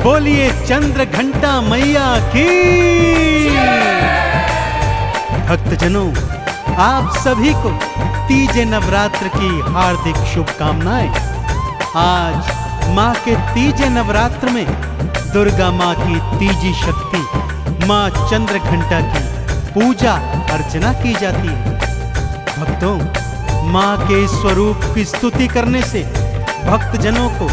बोलिए चंद्र घंटा मैया की। भक्तजनों, आप सभी को तीजे नवरात्र की हार्दिक शुभकामनाएं। आज माँ के तीजे नवरात्र में दुर्गा माँ की तीजी शक्ति माँ चंद्र घंटा की पूजा अर्चना की जाती है। भक्तों, माँ के स्वरूप की स्तुति करने से भक्तजनों को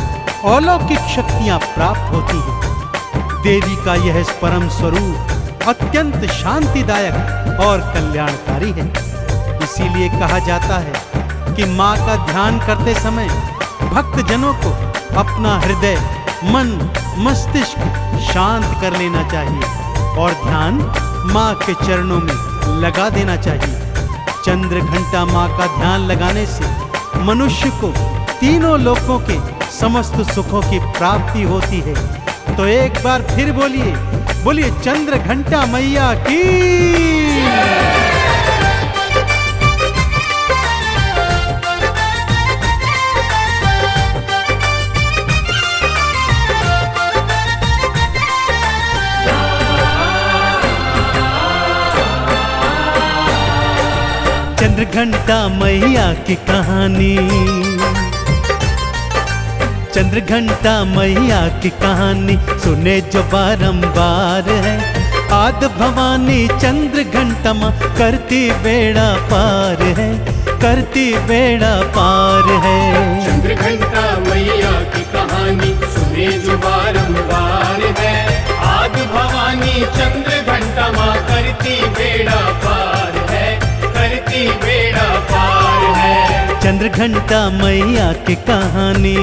अलौकिक शक्तियां प्राप्त होती हैं। देवी का यह परम स्वरूप अत्यंत शांतिदायक और कल्याणकारी है। इसीलिए कहा जाता है कि माँ का ध्यान करते समय भक्तजनों को अपना हृदय, मन, मस्तिष्क शांत कर लेना चाहिए और ध्यान माँ के चरणों में लगा देना चाहिए। चंद्र घंटा माँ का ध्यान लगाने से मनुष्य को तीनों लोकों के समस्त सुखों की प्राप्ति होती है। तो एक बार फिर बोलिए चंद्र घंटा मैया की। चंद्र घंटा मैया की कहानी, चंद्र घंटा मैया की कहानी सुने जो बारंबार है। आद भवानी चंद्र घंटा माँ करती बेड़ा पार है, करती बेड़ा पार है। चंद्र घंटा मैया की कहानी सुने जो बारंबार है। आद भवानी चंद्र घंटा माँ करती बेड़ा पार है, करती बेड़ा पार है। चंद्र घंटा मैया की कहानी।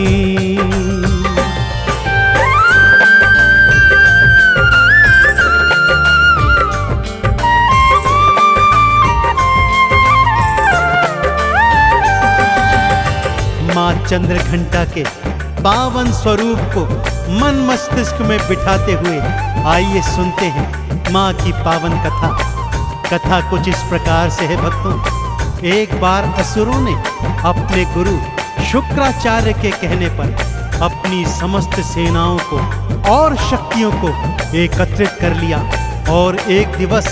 माँ चंद्र घंटा के पावन स्वरूप को मन मस्तिष्क में बिठाते हुए आइए सुनते हैं माँ की पावन कथा। कथा कुछ इस प्रकार से है भक्तों। एक बार असुरों ने अपने गुरु शुक्राचार्य के कहने पर अपनी समस्त सेनाओं को और शक्तियों को एकत्रित कर लिया और एक दिवस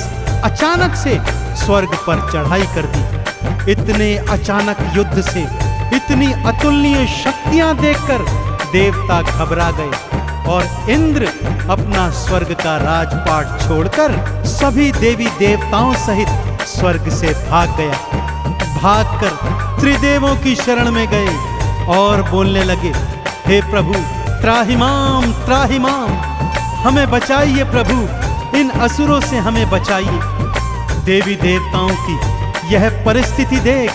अचानक से स्वर्ग पर चढ़ाई कर दी। इतने अचानक युद्ध से इतनी अतुलनीय शक्तियां देखकर देवता घबरा गए और इंद्र अपना स्वर्ग का राजपाट छोड़कर सभी देवी देवताओं सहित स्वर्ग से भाग गया। भागकर त्रिदेवों की शरण में गए और बोलने लगे, हे प्रभु त्राहिमाम त्राहिमाम, हमें बचाइए प्रभु, इन असुरों से हमें बचाइए। देवी देवताओं की यह परिस्थिति देख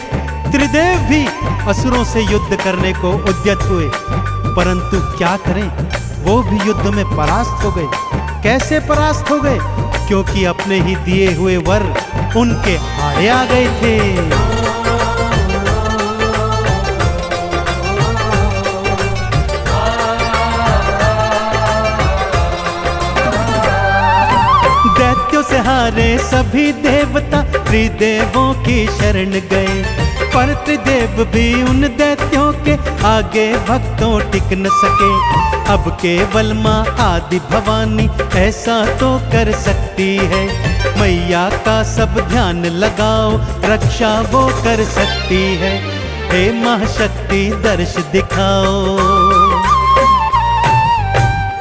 त्रिदेव भी असुरों से युद्ध करने को उद्यत हुए, परंतु क्या करें, वो भी युद्ध में परास्त हो गए। कैसे परास्त हो गए? क्योंकि अपने ही दिए हुए वर उनके आड़े आ गए थे। दैत्यों से हारे सभी देवता त्रिदेवों की शरण गए, पर त्रिदेव भी उन दैत्यों के आगे भक्तों टिक न सके। अब केवल माँ आदि भवानी ऐसा तो कर सकती है। मैया का सब ध्यान लगाओ, रक्षा वो कर सकती है। हे महाशक्ति दर्श दिखाओ,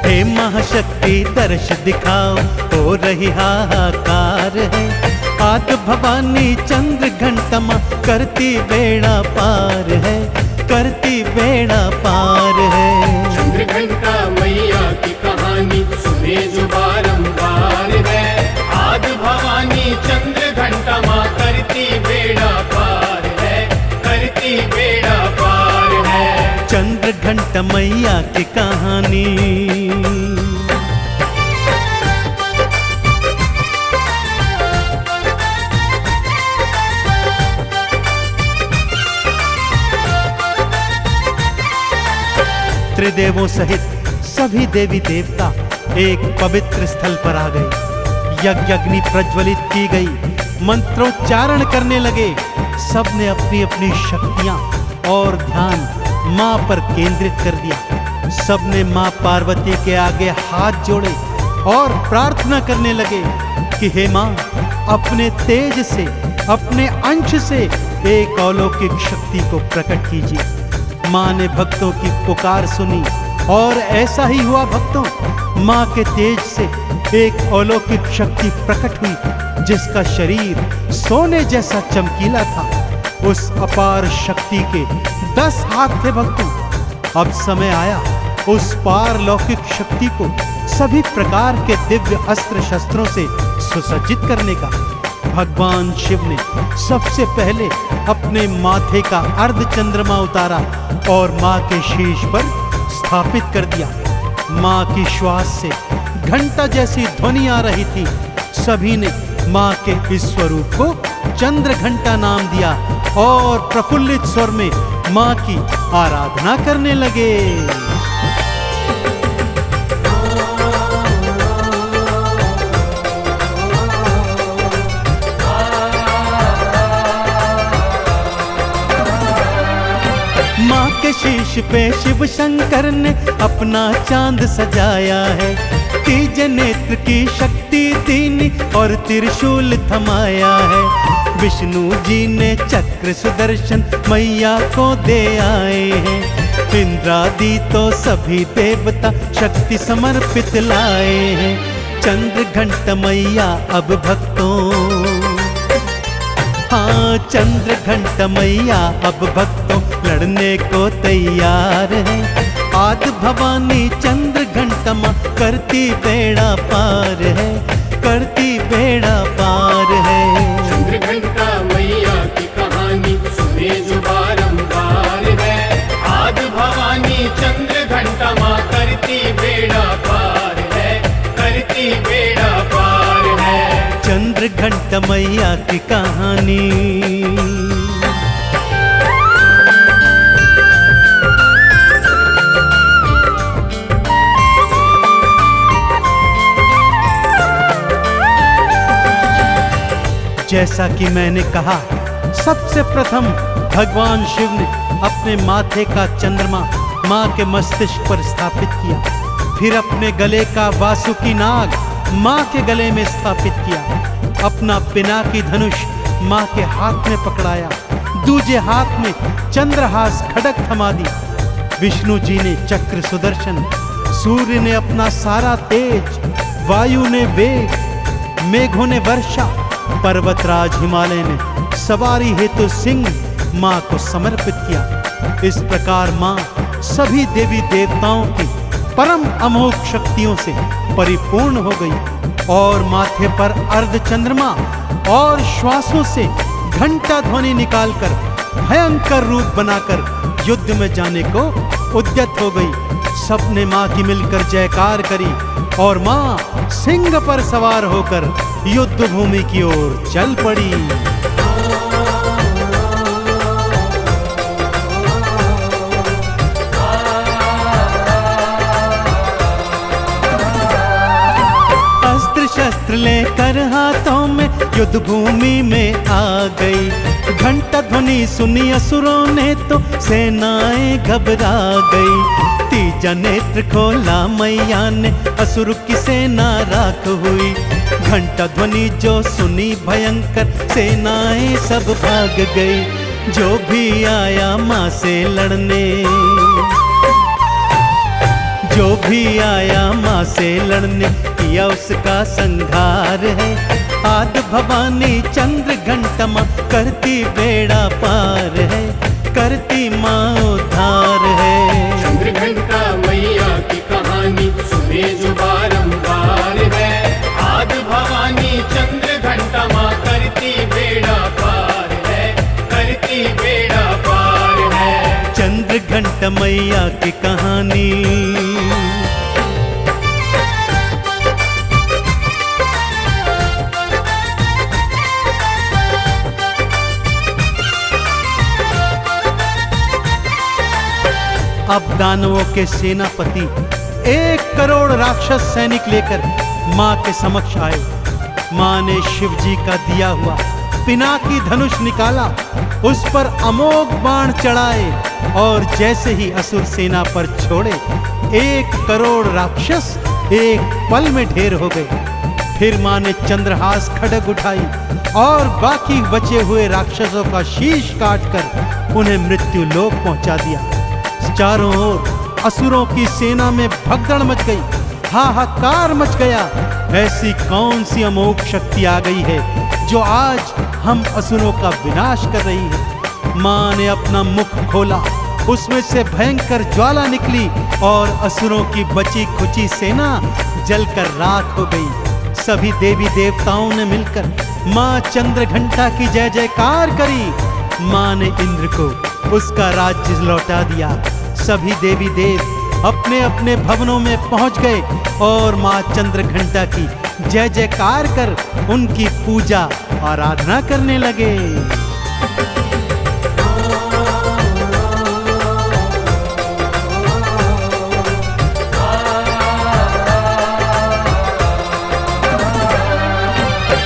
हे महाशक्ति दर्श दिखाओ, हो रही हाहाकार है। आद भवानी चंद्र घंटा माँ करती बेड़ा पार है, करती बेड़ा पार है। चंद्र घंटा मैया की कहानी सुने जो बारंबार है। आद भवानी चंद्र घंटा माँ करती बेड़ा पार है, करती बेड़ा पार है। चंद्र घंटा मैया की कहानी। त्रिदेवों सहित सभी देवी देवता एक पवित्र स्थल पर आ गए। यज्ञ अग्नि प्रज्वलित की गई, मंत्रोच्चारण करने लगे। सबने अपनी अपनी शक्तियां और ध्यान मां पर केंद्रित कर दिया। सबने मां पार्वती के आगे हाथ जोड़े और प्रार्थना करने लगे कि हे मां, अपने तेज से, अपने अंश से एक अलौकिक शक्ति को प्रकट कीजिए। मां ने भक्तों की पुकार सुनी और ऐसा ही हुआ भक्तों। मां के तेज से एक अलौकिक शक्ति प्रकट हुई जिसका शरीर सोने जैसा चमकीला था। उस अपार शक्ति के 10 हाथ थे भक्तों। अब समय आया उस पारलौकिक शक्ति को सभी प्रकार के दिव्य अस्त्र शस्त्रों से सुसज्जित करने का। भगवान शिव ने सबसे पहले अपने माथे का अर्धचंद्रमा उतारा और मां के शीश पर स्थापित कर दिया। मां की श्वास से घंटा जैसी ध्वनि आ रही थी। सभी ने मां के इस स्वरूप को चंद्र घंटा नाम दिया और प्रफुल्लित स्वर में मां की आराधना करने लगे। मां के शीश पे शिव शंकर ने अपना चांद सजाया है। तीजे नेत्र की शक्ति दीनी और त्रिशूल थमाया है। विष्णु जी ने चक्र सुदर्शन मैया को दे आए हैं। इंद्रादि तो सभी देवता शक्ति समर्पित लाए हैं। चंद्र घंटा मैया अब भक्तों, हाँ चंद्र घंटा मैया अब भक्तों लड़ने को तैयार है। आदि भवानी चंद्र घंटा मां करती बेड़ा पार है, करती बेड़ा पार है। चंद्र घंटा मैया की कहानी सुने जो बारंबार है। आदि भवानी चंद्र घंटा मां करती बेड़ा पार है, करती बेड़ा पार है। चंद्र घंटा मैया की कहानी। जैसा कि मैंने कहा, सबसे प्रथम भगवान शिव ने अपने माथे का चंद्रमा मां के मस्तिष्क पर स्थापित किया। फिर अपने गले का वासुकी नाग मां के गले में स्थापित किया। अपना पिनाकी धनुष मां के हाथ में पकड़ाया। दूजे हाथ में चंद्रहास खड़ग थमा दी। विष्णु जी ने चक्र सुदर्शन, सूर्य ने अपना सारा तेज, वायु ने वेग, मेघों ने वर्षा, पर्वतराज हिमालय ने सवारी हेतु सिंह मां को समर्पित किया। इस प्रकार मां सभी देवी देवताओं की परम अमोघ शक्तियों से परिपूर्ण हो गई और माथे पर अर्धचंद्रमा और श्वासों से घंटा ध्वनि निकालकर भयंकर रूप बनाकर युद्ध में जाने को उद्यत हो गई। सबने मां की मिलकर जयकार करी और मां सिंह पर सवार होकर युद्ध भूमि की ओर चल पड़ी। अस्त्र शस्त्र लेकर हाथों में युद्ध भूमि में आ गई। घंटा ध्वनि सुनी असुरों ने तो सेनाएं घबरा गई। तीजा नेत्र खोला मैया ने, असुर की सेना राख हुई। घंटा ध्वनि जो सुनी भयंकर, सेनाएं सब भाग गई। जो भी आया मां से लड़ने, जो भी आया मां से लड़ने, किया उसका संहार है। आदि भवानी चंद्र घंटा मां करती बेड़ा पार है, करती मां उद्धार है। चंद्र घंटा मैया की कहानी सुने जो बारंबार है। आदि भवानी चंद्र घंटा मां करती बेड़ा पार है, करती बेड़ा पार है। चंद्र घंटा मैया की कहानी। अब दानवों के सेनापति 1 करोड़ राक्षस सैनिक लेकर मां के समक्ष आए। मां ने शिव जी का दिया हुआ पिनाकी धनुष निकाला, उस पर अमोघ बाण चढ़ाए और जैसे ही असुर सेना पर छोड़े, 1 करोड़ राक्षस एक पल में ढेर हो गए। फिर मां ने चंद्रहास खड्ग उठाई और बाकी बचे हुए राक्षसों का शीश काटकर उन्हें मृत्यु लोक पहुंचा दिया। चारों ओर असुरों की सेना में भगदड़ मच गई, हाहाकार मच गया। ऐसी कौन सी अमोघ शक्ति आ गई है जो आज हम असुरों का विनाश कर रही है। मां ने अपना मुख खोला, उसमें से भयंकर ज्वाला निकली और असुरों की बची खुची सेना जलकर राख हो गई। सभी देवी देवताओं ने मिलकर मां चंद्रघंटा की जय जयकार करी। मां ने इंद्र को उसका राज्य लौटा दिया। सभी देवी देव अपने अपने भवनों में पहुंच गए और मां चंद्रघंटा की जय जयकार कर उनकी पूजा आराधना करने लगे।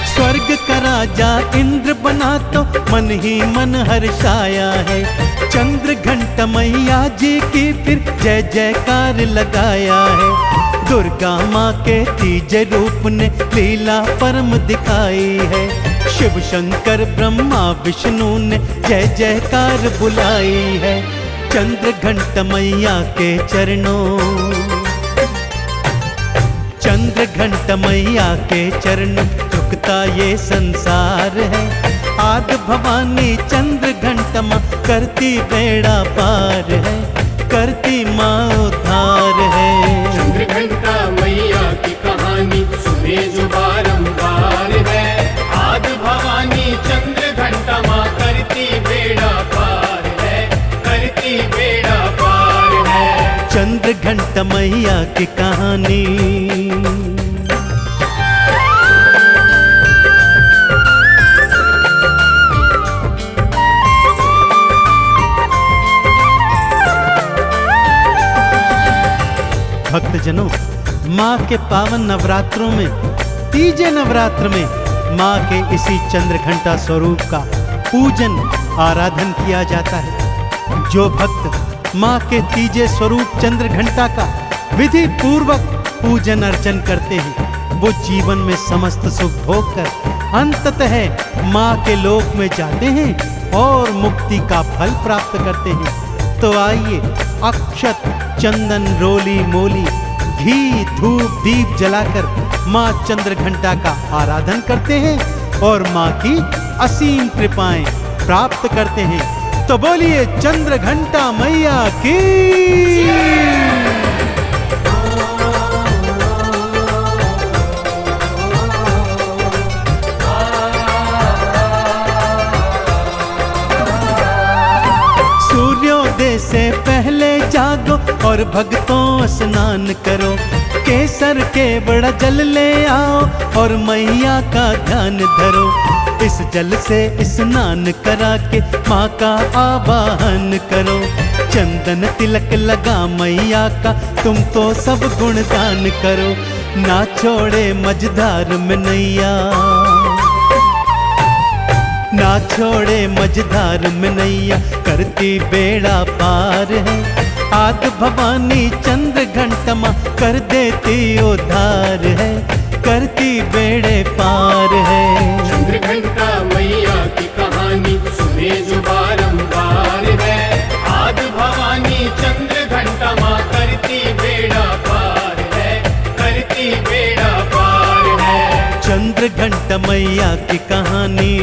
स्वर्ग का राजा इंद्र बना तो मन ही मन हर्षाया है। चंद्रघंटा मैया जी की फिर जय जयकार लगाया है। दुर्गा माँ के तीज रूप ने लीला परम दिखाई है। शिव शंकर ब्रह्मा विष्णु ने जय जयकार बुलाई है। चंद्रघंटा मैया के चरणों, चंद्रघंटा मैया के चरण झुकता ये संसार है। आदि भवानी चंद्रघंटा माँ करती बेड़ा पार है, करती माँ उद्धार है। चंद्रघंटा मैया की कहानी सुने जो बारंबार है। आदि भवानी चंद्रघंटा माँ करती बेड़ा पार है, करती बेड़ा पार है। चंद्रघंटा मैया की कहानी। भक्तजनों, माँ के पावन नवरात्रों में, तीजे नवरात्र में माँ के इसी चंद्रघंटा स्वरूप का पूजन आराधन किया जाता है। जो भक्त माँ के तीजे स्वरूप चंद्रघंटा का विधि पूर्वक पूजन अर्चन करते हैं, वो जीवन में समस्त सुख भोग कर अंततः माँ के लोक में जाते हैं और मुक्ति का फल प्राप्त करते हैं। तो आइए अक्षत, चंदन, रोली मोली, घी, धूप, दीप जलाकर माँ चंद्रघंटा का आराधन करते हैं और माँ की असीम कृपाएं प्राप्त करते हैं। तो बोलिए चंद्रघंटा मैया की। सूर्योदय से पहले जागो और भक्तों स्नान करो। केसर के बड़ा जल ले आओ और मैया का ध्यान धरो। इस जल से स्नान करा के माँ का आवाहन करो। चंदन तिलक लगा मैया का तुम तो सब गुणगान करो। ना छोड़े मझधार में नैया, ना छोड़े मझधार में नैया, करती बेड़ा पार है। आदि भवानी चंद्रघंटा माँ कर देती उद्धार है, करती बेड़े पार है। चंद्रघंटा मैया की कहानी सुने जो बारंबार है। आदि भवानी चंद्रघंटा माँ करती बेड़ा पार है, करती बेड़ा पार है। चंद्रघंटा मैया की कहानी।